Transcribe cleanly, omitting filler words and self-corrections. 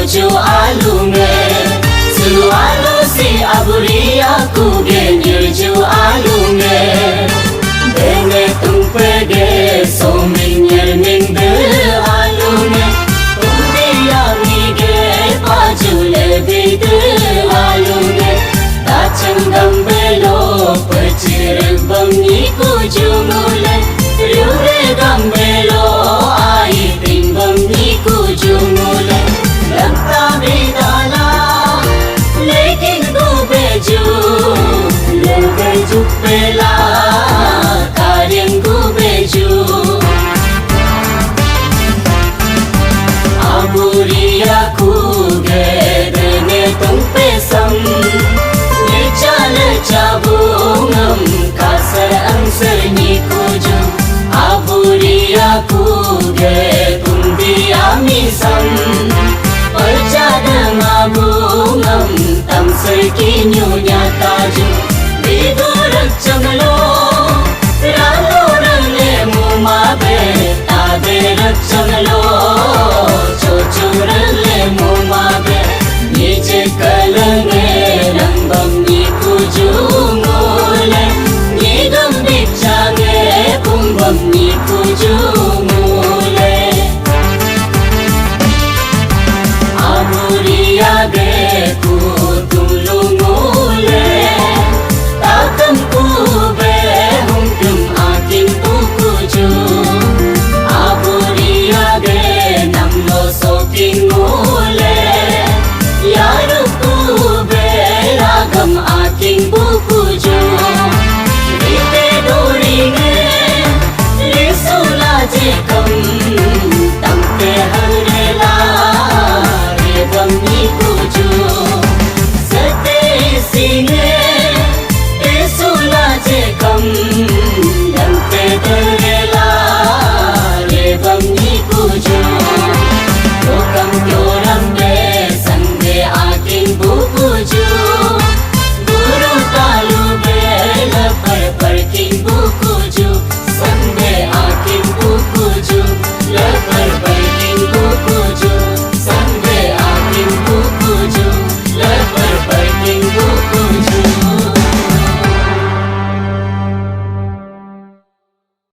kuju alunge selalu si aburi aku genirju alunge dene tumpege sominyer minde alunge umdiya mige pajule bide alunge tachangam belo pachir bangi kuju mule ryure gambelo ai timbam ni kuju mule लगता बेदाना लेकिन तू बेजू लोगे जुपेला कार्यंगु बेजू आबुरिया कुगे देने तुम पे सम ये चाल चाबूंगम कासर अंसर नी कुजू आबुरिया कुगे तुम दिया मिसम Mabungam tam serkinyo nyata ju bidurak changlo ralo rale mumabe taderak changlo chochurale mumabe nije kalange rambam ni kuju mole nigam bichage kumbam ni kuju mule Aburiya ge